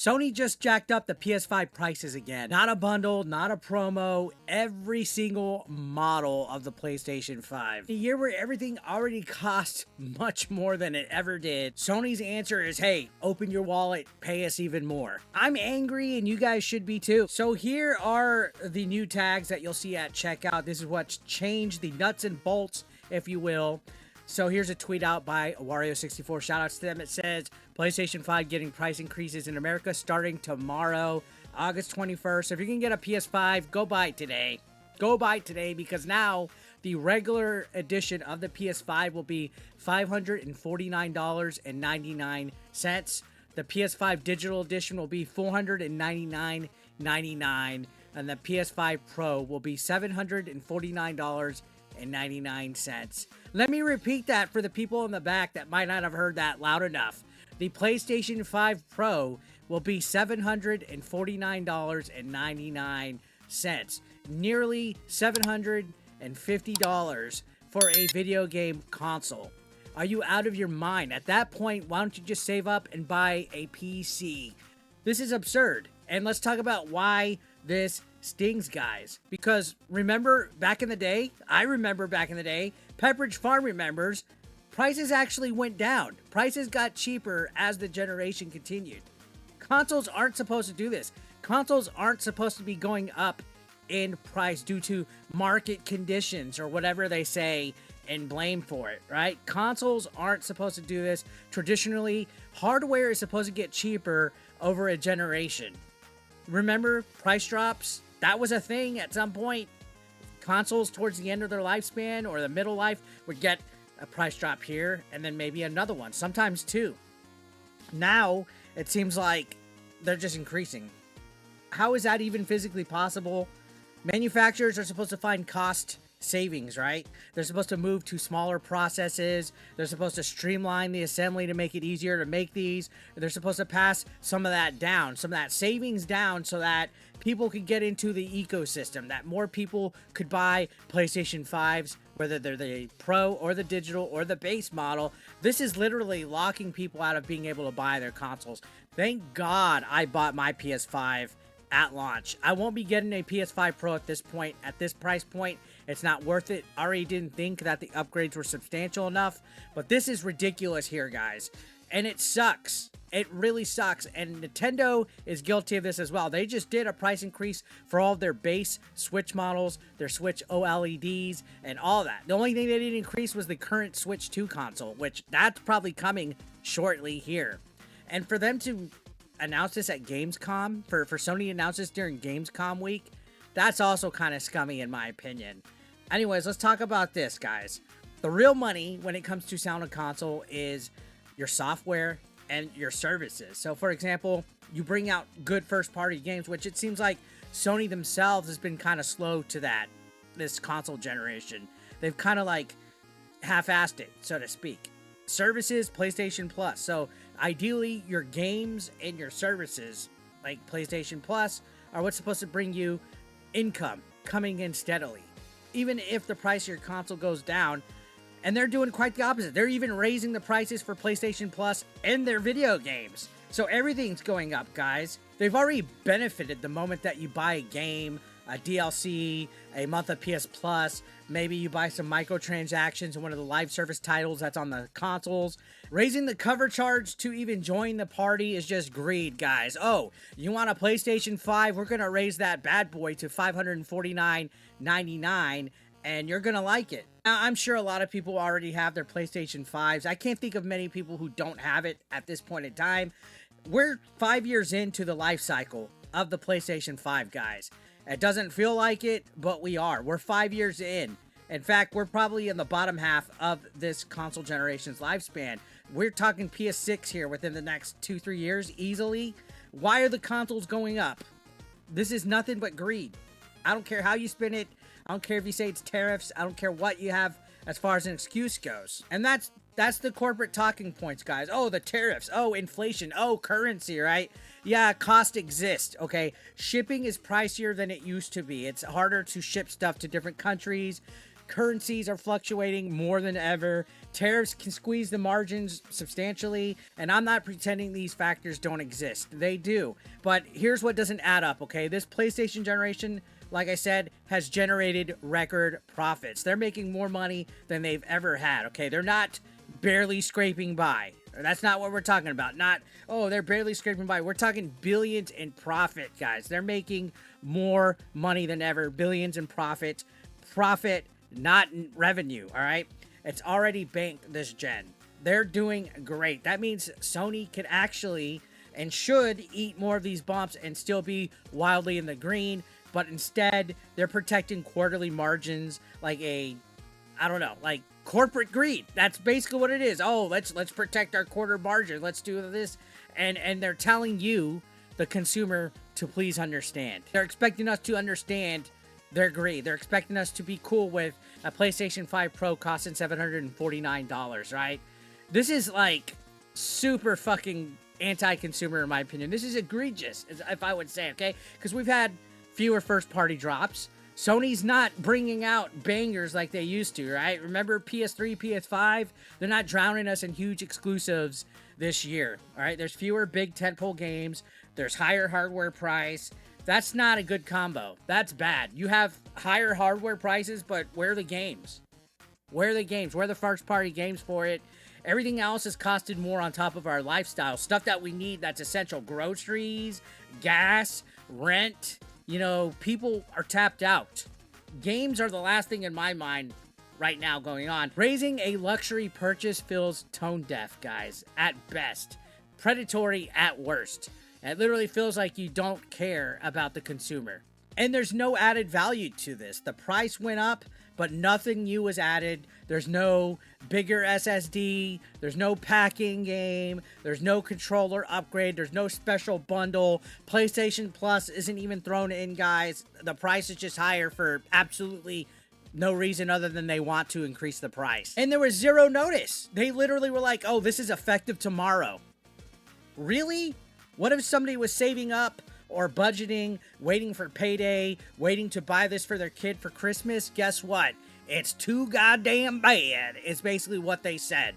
Sony just jacked up the PS5 prices again. Not a bundle, not a promo, every single model of the PlayStation 5. A year where everything already costs much more than it ever did. Sony's answer is, hey, open your wallet, pay us even more. I'm angry and you guys should be too. So here are the new tags that you'll see at checkout. This is what's changed, the nuts and bolts, if you will. So here's a tweet out by Wario64. Shoutouts to them. It says, PlayStation 5 getting price increases in America starting tomorrow, August 21st. So if you can get a PS5, go buy it today. Go buy it today because now the regular edition of the PS5 will be $549.99. The PS5 digital edition will be $499.99. And the PS5 Pro will be $749.99. Let me repeat that for the people in the back that might not have heard that loud enough. The PlayStation 5 Pro will be $749.99. Nearly $750 for a video game console. Are you out of your mind? At that point, why don't you just save up and buy a PC? This is absurd. And let's talk about why this stings, guys. Because remember back in the day, I remember back in the day, Pepperidge Farm remembers, prices actually went down. Prices got cheaper as the generation continued. Consoles aren't supposed to do this. Consoles aren't supposed to be going up in price due to market conditions or whatever they say and blame for it, right? Consoles aren't supposed to do this. Traditionally, hardware is supposed to get cheaper over a generation. Remember price drops? That was a thing at some point. Consoles towards the end of their lifespan or the middle life would get a price drop here and then maybe another one, sometimes two. Now, it seems like they're just increasing. How is that even physically possible? Manufacturers are supposed to find cost savings, right? They're supposed to move to smaller processes. They're supposed to streamline the assembly to make it easier to make these. They're supposed to pass some of that down, some of that savings down so that people could get into the ecosystem, that more people could buy PlayStation 5s, whether they're the Pro or the digital or the base model. This is literally locking people out of being able to buy their consoles. Thank God I bought my PS5 at launch. I won't be getting a PS5 Pro at this point, at this price point. It's not worth it. I already didn't think that the upgrades were substantial enough, but this is ridiculous here, guys. And it sucks. It really sucks. And Nintendo is guilty of this as well. They just did a price increase for all of their base Switch models, their Switch OLEDs, and all that. The only thing they didn't increase was the current Switch 2 console, which that's probably coming shortly here. And for them to announce this at Gamescom, for Sony to announce this during Gamescom week, that's also kind of scummy in my opinion. Anyways, let's talk about this, guys. The real money when it comes to sound and console is your software and your services. So for example, you bring out good first-party games, which it seems like Sony themselves has been kind of slow to that this console generation. They've kind of like half-assed it, so to speak. Services, PlayStation Plus. So ideally, your games and your services, like PlayStation Plus, are what's supposed to bring you income coming in steadily. Even if the price of your console goes down, and they're doing quite the opposite. They're even raising the prices for PlayStation Plus and their video games. So everything's going up, guys. They've already benefited the moment that you buy a game, a DLC, a month of PS Plus. Maybe you buy some microtransactions in one of the live service titles that's on the consoles. Raising the cover charge to even join the party is just greed, guys. Oh, you want a PlayStation 5? We're going to raise that bad boy to $549.99, and you're going to like it. Now, I'm sure a lot of people already have their PlayStation 5s. I can't think of many people who don't have it at this point in time. We're 5 years into the life cycle of the PlayStation 5, guys. It doesn't feel like it, but we are. We're 5 years in. In fact, we're probably in the bottom half of this console generation's lifespan. We're talking PS6 here within the next 2-3 years easily. Why are the consoles going up? This is nothing but greed. I don't care how you spin it. I don't care if you say it's tariffs. I don't care what you have as far as an excuse goes. And that's the corporate talking points, guys. Oh, the tariffs. Oh, inflation. Oh, currency, right? Yeah, cost exists, okay? Shipping is pricier than it used to be. It's harder to ship stuff to different countries. Currencies are fluctuating more than ever. Tariffs can squeeze the margins substantially, and I'm not pretending these factors don't exist. They do. But here's what doesn't add up, okay? This PlayStation generation, like I said, has generated record profits. They're making more money than they've ever had, okay? They're not barely scraping by. That's not what we're talking about. Not, oh, they're barely scraping by. We're talking billions in profit, guys. They're making more money than ever. Billions in profit. Profit, not revenue, all right? It's already banked this gen. They're doing great. That means Sony could actually and should eat more of these bumps and still be wildly in the green, but instead they're protecting quarterly margins like I don't know, like corporate greed. That's basically what it is. Oh, let's protect our quarter margin. Let's do this. And they're telling you, the consumer, to please understand. They're expecting us to understand their greed. They're expecting us to be cool with a PlayStation 5 Pro costing $749, right? This is like super fucking anti-consumer in my opinion. This is egregious, if I would say, okay? Because we've had fewer first-party drops. Sony's not bringing out bangers like they used to, right? Remember PS3, PS5? They're not drowning us in huge exclusives this year, all right? There's fewer big tentpole games. There's higher hardware price. That's not a good combo. That's bad. You have higher hardware prices, but where are the games? Where are the games? Where are the first-party games for it? Everything else has costed more on top of our lifestyle. Stuff that we need that's essential. Groceries, gas, rent. You know, people are tapped out. Games are the last thing in my mind right now going on. Raising a luxury purchase feels tone deaf, guys, at best. Predatory at worst. It literally feels like you don't care about the consumer. And there's no added value to this. The price went up, but nothing new was added. There's no bigger SSD. There's no packing game. There's no controller upgrade. There's no special bundle. PlayStation Plus isn't even thrown in, guys. The price is just higher for absolutely no reason other than they want to increase the price. And there was zero notice. They literally were like, oh, this is effective tomorrow. Really? What if somebody was saving up or budgeting, waiting for payday, waiting to buy this for their kid for Christmas? Guess what? It's too goddamn bad. It's basically what they said.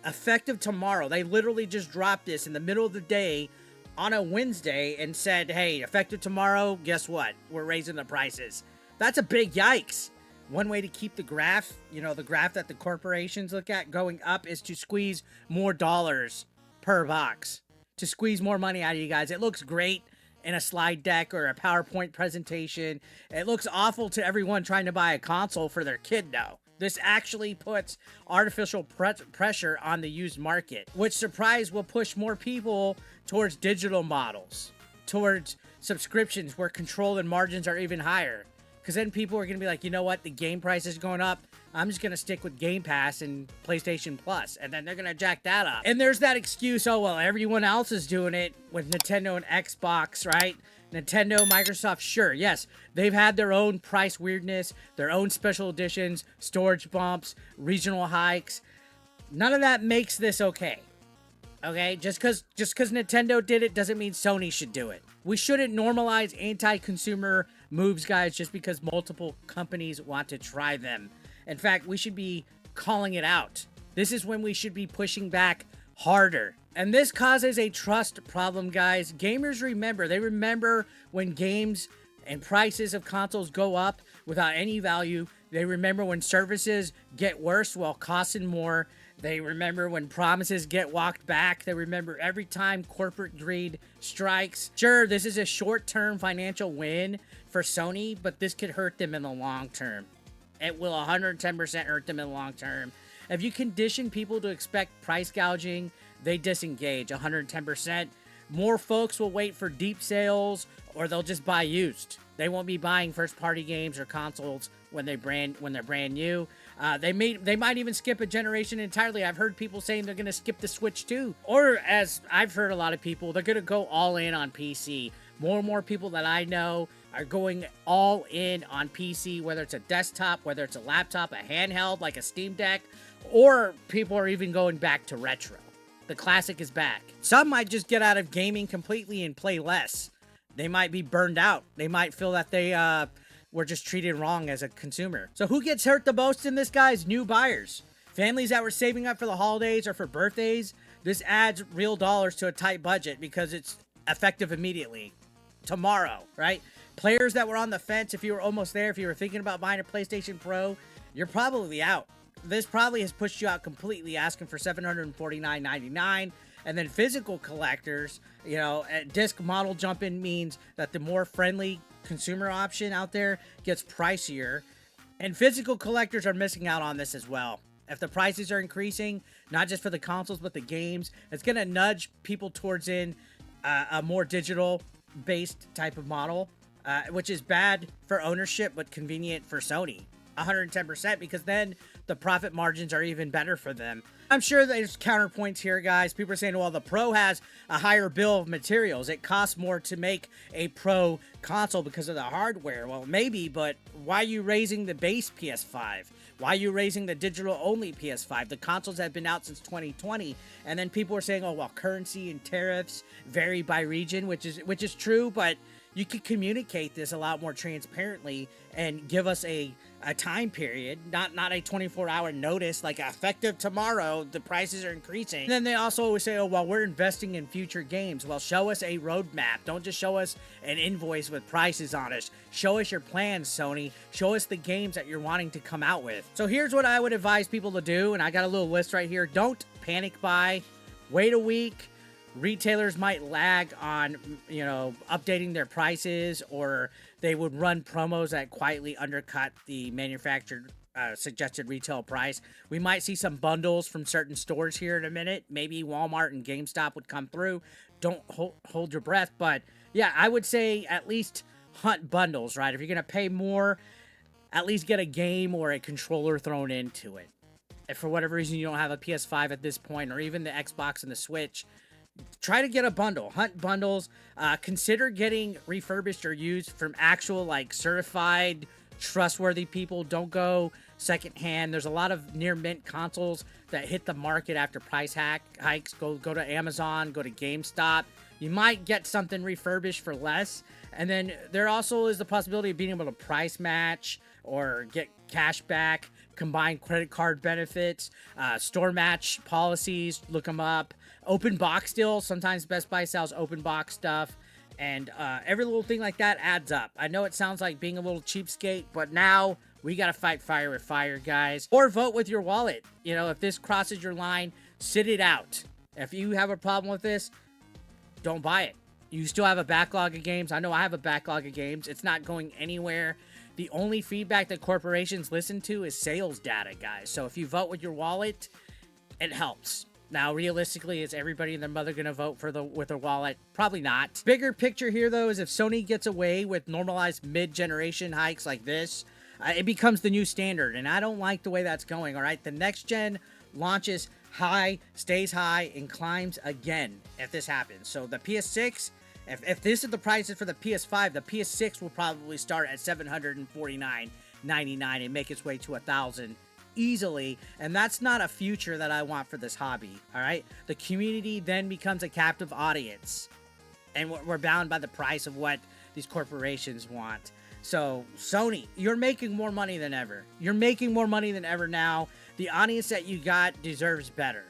Effective tomorrow. They literally just dropped this in the middle of the day on a Wednesday and said, hey, effective tomorrow, guess what? We're raising the prices. That's a big yikes. One way to keep the graph, you know, the graph that the corporations look at going up is to squeeze more dollars per box. To squeeze more money out of you guys. It looks great in a slide deck or a PowerPoint presentation. It looks awful to everyone trying to buy a console for their kid, though. This actually puts artificial pressure on the used market, which, surprise, will push more people towards digital models, towards subscriptions where control and margins are even higher. Because then people are going to be like, you know what, the game price is going up. I'm just going to stick with Game Pass and PlayStation Plus. And then they're going to jack that up. And there's that excuse, oh, well, everyone else is doing it with Nintendo and Xbox, right? Nintendo, Microsoft, sure, yes. They've had their own price weirdness, their own special editions, storage bumps, regional hikes. None of that makes this okay. Okay? Just because Nintendo did it doesn't mean Sony should do it. We shouldn't normalize anti-consumer moves, guys, just because multiple companies want to try them. In fact, we should be calling it out. This is when we should be pushing back harder. And this causes a trust problem, guys. Gamers remember. They remember when games and prices of consoles go up without any value. They remember when services get worse while costing more. They remember when promises get walked back. They remember every time corporate greed strikes. Sure, this is a short-term financial win for Sony, but this could hurt them in the long term. It will 110% hurt them in the long term. If you condition people to expect price gouging, they disengage 110%. More folks will wait for deep sales, or they'll just buy used. They won't be buying first-party games or consoles when they're brand new. They might even skip a generation entirely. I've heard people saying they're going to skip the Switch too. Or, as I've heard a lot of people, they're going to go all in on PC. More and more people that I know are going all in on PC, whether it's a desktop, whether it's a laptop, a handheld like a Steam Deck, or people are even going back to retro. The classic is back. Some might just get out of gaming completely and play less. They might be burned out. They might feel that we're just treated wrong as a consumer. So who gets hurt the most in this, guys? New buyers. Families that were saving up for the holidays or for birthdays. This adds real dollars to a tight budget because it's effective immediately. Tomorrow, right? Players that were on the fence, if you were almost there, if you were thinking about buying a PlayStation Pro, you're probably out. This probably has pushed you out completely, asking for $749.99. And then physical collectors, you know, disc model jump-in means that the more friendly consumer option out there gets pricier. And physical collectors are missing out on this as well. If the prices are increasing, not just for the consoles, but the games, it's going to nudge people towards a more digital-based type of model, which is bad for ownership, but convenient for Sony. 110%, because then the profit margins are even better for them. I'm sure there's counterpoints here, guys. People are saying, well, the Pro has a higher bill of materials. It costs more to make a Pro console because of the hardware. Well, maybe, but why are you raising the base PS5? Why are you raising the digital-only PS5? The consoles have been out since 2020, and then people are saying, oh, well, currency and tariffs vary by region, which is true, but you could communicate this a lot more transparently and give us a time period, not a 24-hour notice, like effective tomorrow, the prices are increasing. And then they also always say, oh, well, we're investing in future games. Well, show us a roadmap. Don't just show us an invoice with prices on it. Show us your plans, Sony. Show us the games that you're wanting to come out with. So here's what I would advise people to do, and I got a little list right here. Don't panic buy. Wait a week. Retailers might lag on, you know, updating their prices, or they would run promos that quietly undercut the manufactured suggested retail price. We might see some bundles from certain stores here in a minute. Maybe Walmart and GameStop would come through. Don't hold your breath, but yeah, I would say at least hunt bundles, right? If you're going to pay more, at least get a game or a controller thrown into it. If for whatever reason you don't have a PS5 at this point, or even the Xbox and the Switch, try to get a bundle. Hunt bundles. Consider getting refurbished or used from actual, like, certified, trustworthy people. Don't go secondhand. There's a lot of near mint consoles that hit the market after price hikes. Go to Amazon. Go to GameStop. You might get something refurbished for less. And then there also is the possibility of being able to price match or get cash back, combine credit card benefits, store match policies. Look them up. Open box deals. Sometimes Best Buy sells open box stuff, and every little thing like that adds up. I know it sounds like being a little cheapskate, but now we got to fight fire with fire, guys. Or vote with your wallet. You know, if this crosses your line, sit it out. If you have a problem with this, don't buy it. You still have a backlog of games. I know I have a backlog of games. It's not going anywhere. The only feedback that corporations listen to is sales data, guys. So if you vote with your wallet, it helps. Now, realistically, is everybody and their mother going to vote with their wallet? Probably not. Bigger picture here, though, is if Sony gets away with normalized mid-generation hikes like this, it becomes the new standard, and I don't like the way that's going, all right? The next gen launches high, stays high, and climbs again if this happens. So the PS6, if this is the prices for the PS5, the PS6 will probably start at $749.99 and make its way to $1,000 easily, and that's not a future that I want for this hobby. All right, the community then becomes a captive audience, and we're bound by the price of what these corporations want. So Sony, you're making more money than ever. You're making more money than ever now. The audience that you got deserves better.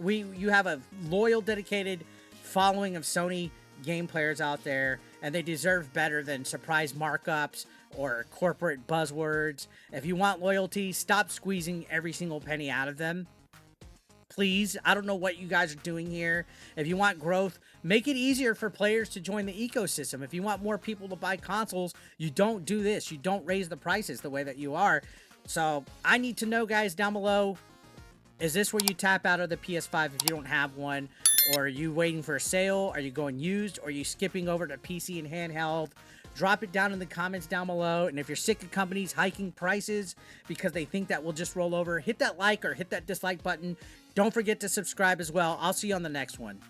You have a loyal, dedicated following of Sony game players out there, and they deserve better than surprise markups or corporate buzzwords. If you want loyalty, stop squeezing every single penny out of them. Please, I don't know what you guys are doing here. If you want growth, make it easier for players to join the ecosystem. If you want more people to buy consoles, you don't do this. You don't raise the prices the way that you are. So I need to know, guys, down below, is this where you tap out of the PS5 if you don't have one? Or are you waiting for a sale? Are you going used? Or are you skipping over to PC and handheld? Drop it down in the comments down below. And if you're sick of companies hiking prices because they think that will just roll over, hit that like or hit that dislike button. Don't forget to subscribe as well. I'll see you on the next one.